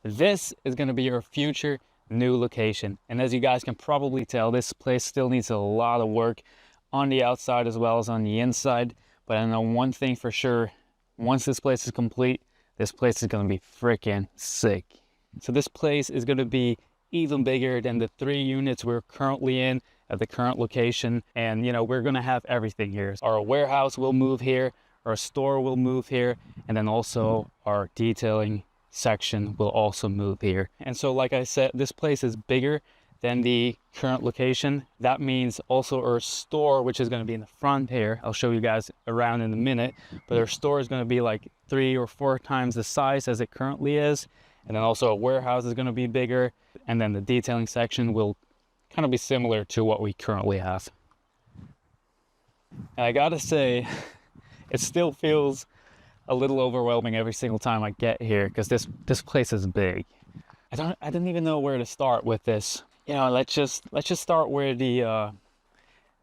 This is going to be your future new location. And as you guys can probably tell, this place still needs a lot of work on the outside as well as on the inside. But I know one thing for sure, once this place is complete, this place is going to be freaking sick. So this place is going to be even bigger than the 3 units we're currently in at the current location. And you know, we're going to have everything here. Our warehouse will move here, our store will move here, and then also our detailing section will also move here. And so like I said, this place is bigger than the current location. That means also our store, which is going to be in the front here, I'll show you guys around in a minute, but our store is going to be like 3 or 4 times the size as it currently is. And then also a warehouse is going to be bigger, and then the detailing section will kind of be similar to what we currently have. And I gotta say, it still feels a little overwhelming every single time I get here, because this place is big. I didn't even know where to start with this. You know, let's just start where the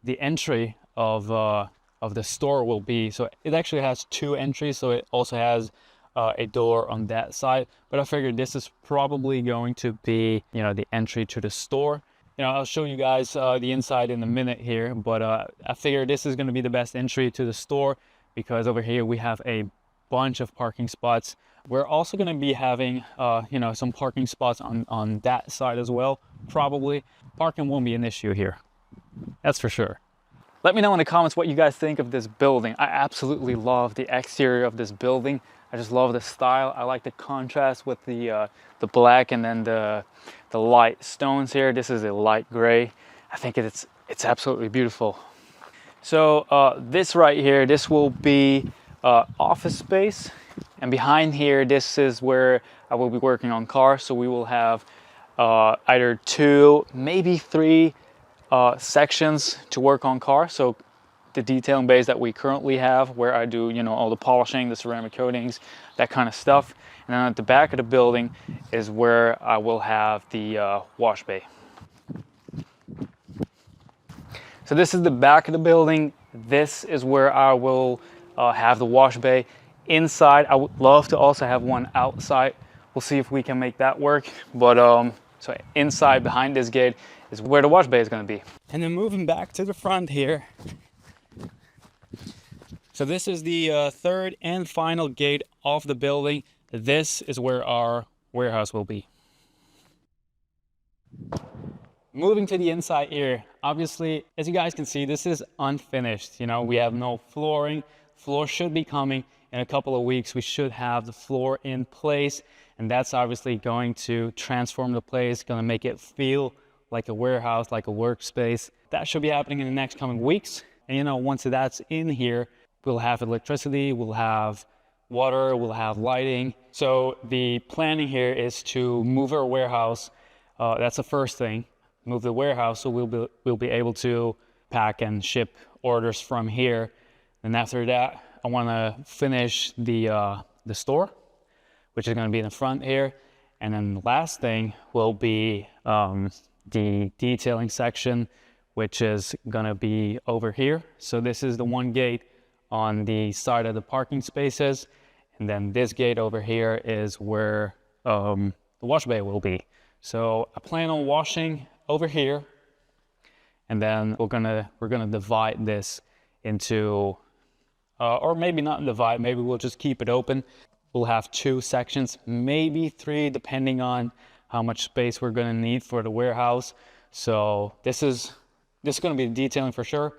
entry of the store will be. So it actually has 2 entries, so it also has a door on that side, but I figured this is probably going to be, you know, the entry to the store. You know, I'll show you guys the inside in a minute here, but I figured this is going to be the best entry to the store, because over here we have a bunch of parking spots. We're also going to be having you know, some parking spots on that side as well. Probably parking won't be an issue here, that's for sure. Let me know in the comments what you guys think of this building. I absolutely love the exterior of this building. I just love the style. I like the contrast with the black and then the light stones here. This is a light gray. I think it's absolutely beautiful. So this right here, this will be office space, and behind here, this is where I will be working on cars. So we will have either 2, maybe 3 sections to work on cars. So the detailing bays that we currently have, where I do, you know, all the polishing, the ceramic coatings, that kind of stuff. And then at the back of the building is where I will have the wash bay. So this is the back of the building. This is where I will have the wash bay. Inside, I would love to also have one outside. We'll see if we can make that work. But so inside, behind this gate, is where the wash bay is going to be. And then moving back to the front here. So this is the 3rd and final gate of the building. This is where our warehouse will be. Moving to the inside here, obviously, as you guys can see, this is unfinished. You know, we have no flooring. Floor should be coming in a couple of weeks. We should have the floor in place, and that's obviously going to transform the place, going to make it feel like a warehouse, like a workspace. That should be happening in the next coming weeks. And you know, once that's in here, we'll have electricity, we'll have water, we'll have lighting. So the planning here is to move our warehouse. That's the first thing. Move the warehouse, so we'll be able to pack and ship orders from here. And after that, I want to finish the store, which is going to be in the front here. And then the last thing will be the detailing section, which is going to be over here. So this is the one gate on the side of the parking spaces, and then this gate over here is where the wash bay will be. So I plan on washing over here, and then we're gonna divide this into or maybe not divide, maybe we'll just keep it open. We'll have 2 sections, maybe 3, depending on how much space we're going to need for the warehouse. So this is going to be detailing for sure.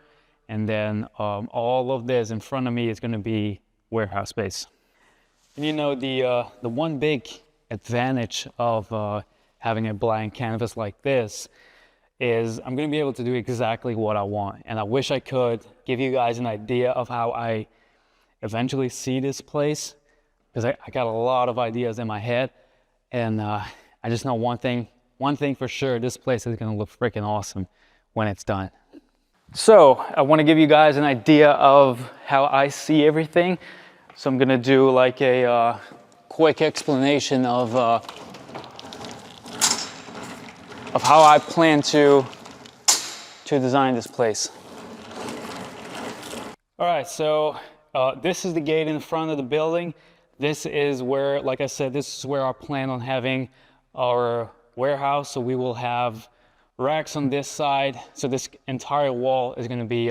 And then all of this in front of me is going to be warehouse space. And you know, the one big advantage of having a blank canvas like this is I'm going to be able to do exactly what I want. And I wish I could give you guys an idea of how I eventually see this place, because I got a lot of ideas in my head. And I just know one thing for sure, this place is going to look freaking awesome when it's done. So I want to give you guys an idea of how I see everything. So I'm going to do like a quick explanation of how I plan to design this place. All right, so this is the gate in front of the building. This is where, like I said, this is where I plan on having our warehouse. So we will have racks on this side. So this entire wall is going to be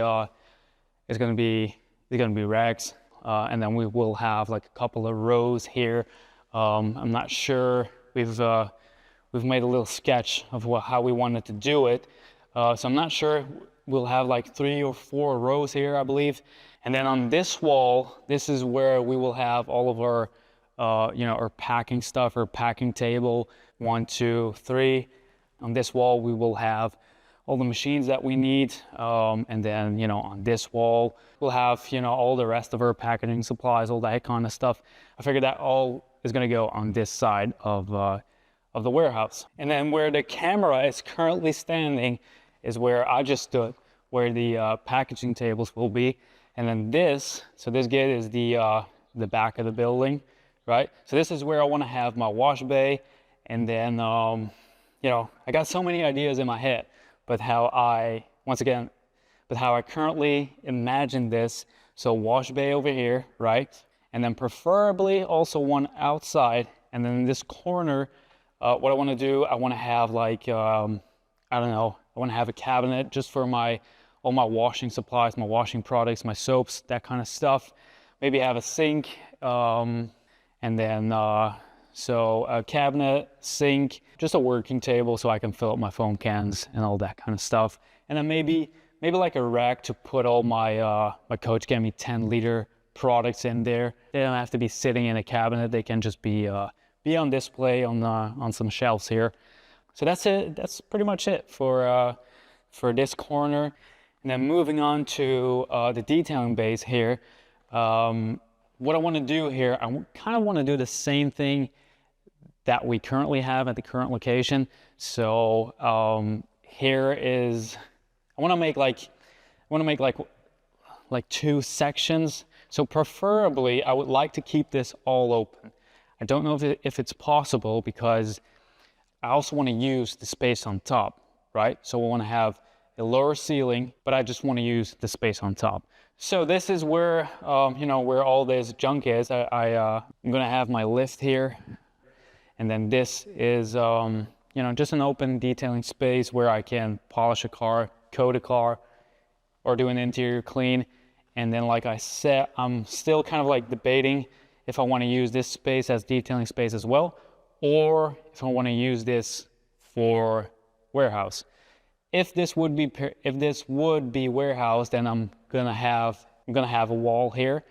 racks, and then we will have like a couple of rows here. I'm not sure. We've made a little sketch of how we wanted to do it. So I'm not sure. We'll have like 3 or 4 rows here, I believe. And then on this wall, this is where we will have all of our, our packing stuff, our packing table, 1, 2, 3. On this wall, we will have all the machines that we need. And then, on this wall, we'll have, all the rest of our packaging supplies, all that kind of stuff. I figured that all is going to go on this side of the warehouse. And then where the camera is currently standing is where I just stood, where the packaging tables will be. And then this gate is the back of the building, right? So this is where I want to have my wash bay. And then, I got so many ideas in my head, but how I currently imagine this. So wash bay over here, right? And then preferably also one outside. And then in this corner, what I want to do, I want to have like, I want to have a cabinet just for all my washing supplies, my washing products, my soaps, that kind of stuff. Maybe have a sink, and then so a cabinet, sink, just a working table so I can fill up my foam cans and all that kind of stuff. And then maybe like a rack to put all my my Coach gave me 10-liter products in there. They don't have to be sitting in a cabinet. They can just be on display on some shelves here. So that's it. That's pretty much it for this corner. And then moving on to the detailing base here. What I want to do here, I kind of want to do the same thing that we currently have at the current location. So here is, I want to make like 2 sections. So preferably, I would like to keep this all open. I don't know if it's possible because I also want to use the space on top, right? So we want to have a lower ceiling, but I just want to use the space on top. So this is where, where all this junk is. I'm going to have my lift here. And then this is, just an open detailing space where I can polish a car, coat a car, or do an interior clean. And then, like I said, I'm still kind of like debating if I want to use this space as detailing space as well, or if I want to use this for warehouse. If this would be warehouse, then I'm gonna have a wall here.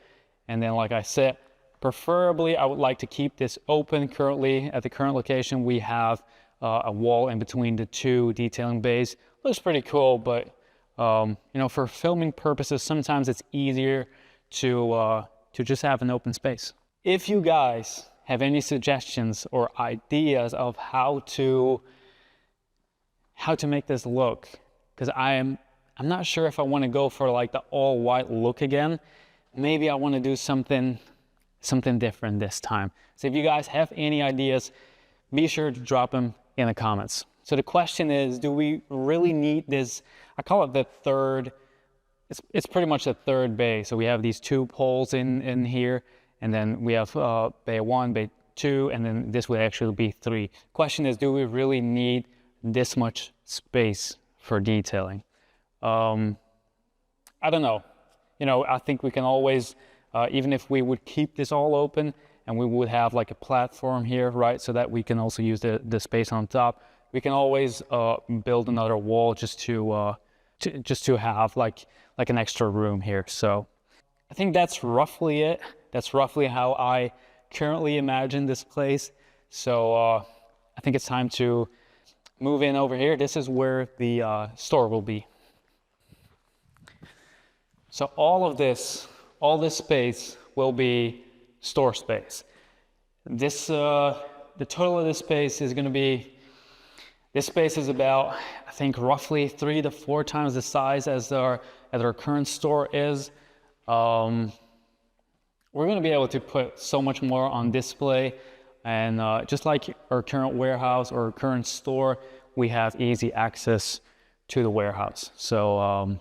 And then, like I said, preferably I would like to keep this open. Currently at the current location, we have a wall in between the 2 detailing bays. Looks pretty cool, but for filming purposes, sometimes it's easier to just have an open space. If you guys have any suggestions or ideas of how to make this look, because I'm not sure if I want to go for like the all white look again. Maybe I want to do something different this time. So if you guys have any ideas, be sure to drop them in the comments. So the question is, do we really need this? I call it the third. It's pretty much the third bay. So we have these 2 poles in here, and then we have bay 1, bay 2, and then this would actually be 3. Question is, do we really need this much space for detailing? I don't know. I think we can always, even if we would keep this all open and we would have like a platform here, right, so that we can also use the space on top, we can always build another wall just to have like an extra room here. So I think that's roughly it. That's roughly how I currently imagine this place. So I think it's time to move in over here. This is where the store will be. So all this space will be store space. This the total of this space is going to be, this space is about, I think, roughly 3 to 4 times the size as our current store is. We're going to be able to put so much more on display, and just like our current warehouse or current store, we have easy access to the warehouse. So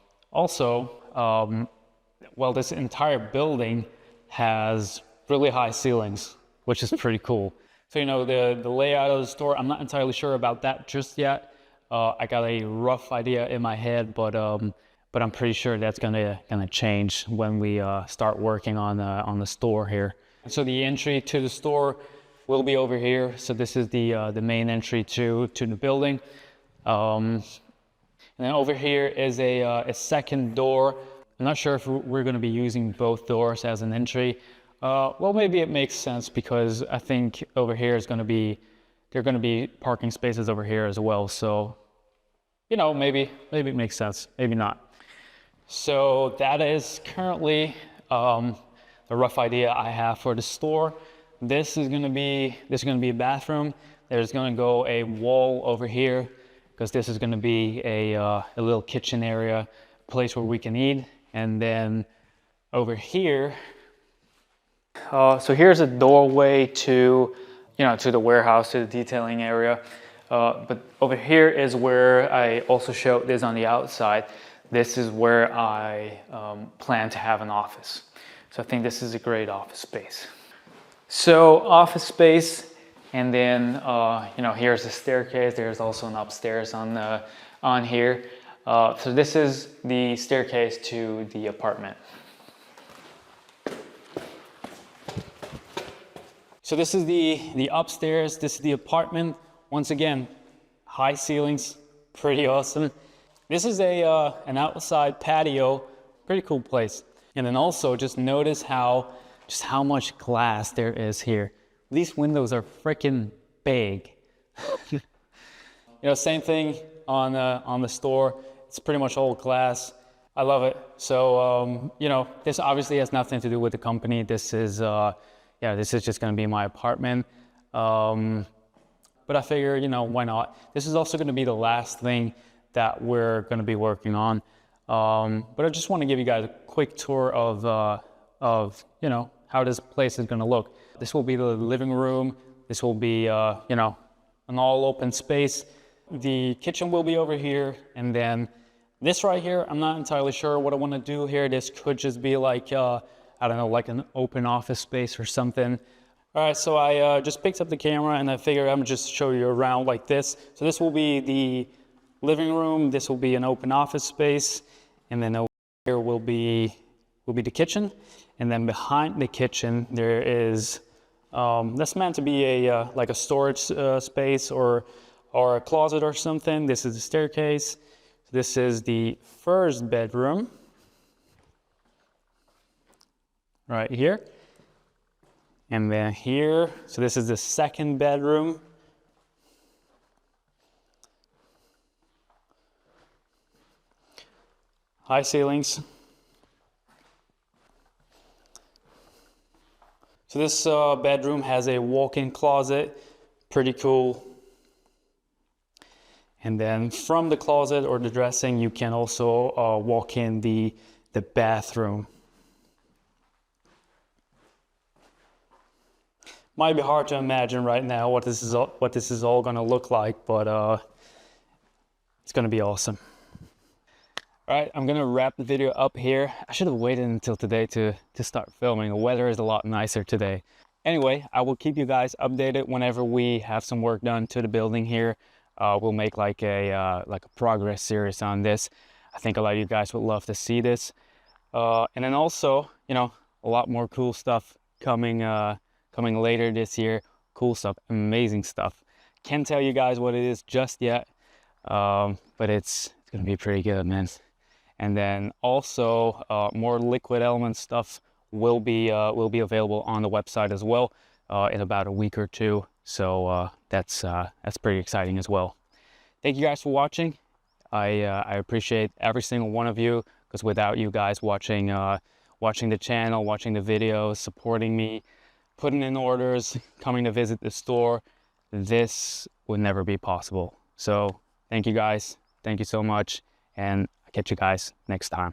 well, this entire building has really high ceilings, which is pretty cool. So, you know, the layout of the store, I'm not entirely sure about that just yet. I got a rough idea in my head, but I'm pretty sure that's gonna change when we start working on the store here. So the entry to the store will be over here. So this is the main entry to the building. And then over here is a second door. I'm not sure if we're going to be using both doors as an entry. Well, maybe it makes sense because I think over here is going to be, there are going to be parking spaces over here as well. So, you know, maybe it makes sense, maybe not. So that is currently the rough idea I have for the store. This is going to be a bathroom. There's going to go a wall over here because this is going to be a little kitchen area, place where we can eat. And then over here, so here's a doorway to, you know, to the warehouse, to the detailing area. But over here is where I also showed this on the outside. This is where I plan to have an office. So I think this is a great office space. So office space, and then you know, here's the staircase. There's also an upstairs on here. So this is the staircase to the apartment. So this is the upstairs. This is the apartment. Once again, high ceilings, pretty awesome. This is an outside patio, pretty cool place. And then also just notice how much glass there is here. These windows are freaking big. You know, same thing on the store. It's pretty much all glass. I love it. So you know, this obviously has nothing to do with the company. This is yeah, this is just going to be my apartment. But I figure, you know, why not? This is also going to be the last thing that we're going to be working on. But I just want to give you guys a quick tour of you know, how this place is going to look. This will be the living room. This will be you know, an all open space. The kitchen will be over here, and then this right here, I'm not entirely sure what I want to do here. This could just be like I don't know, like an open office space or something. All right, so I just picked up the camera and I figured I'm gonna just show you around like this. So this will be the living room. This will be an open office space, and then over here will be the kitchen. And then behind the kitchen there is that's meant to be a like a storage space or a closet or something. This is the staircase. This is the first bedroom right here. And then here, so this is the second bedroom. High ceilings. So this bedroom has a walk-in closet, pretty cool. And then from the closet or the dressing, you can also walk in the bathroom. Might be hard to imagine right now what this is all gonna look like, but it's gonna be awesome. All right, I'm gonna wrap the video up here. I should have waited until today to start filming. The weather is a lot nicer today. Anyway, I will keep you guys updated whenever we have some work done to the building here. We'll make like a progress series on this. I think a lot of you guys would love to see this. And then also, you know, a lot more cool stuff coming later this year. Cool stuff, amazing stuff. Can't tell you guys what it is just yet, but it's gonna be pretty good, man. And then also more Liquid Element stuff will be available on the website as well in about a week or two. So that's pretty exciting as well. Thank you guys for watching. I appreciate every single one of you, because without you guys watching the channel, watching the videos, supporting me, putting in orders, coming to visit the store, this would never be possible. So thank you guys. Thank you so much. And I'll catch you guys next time.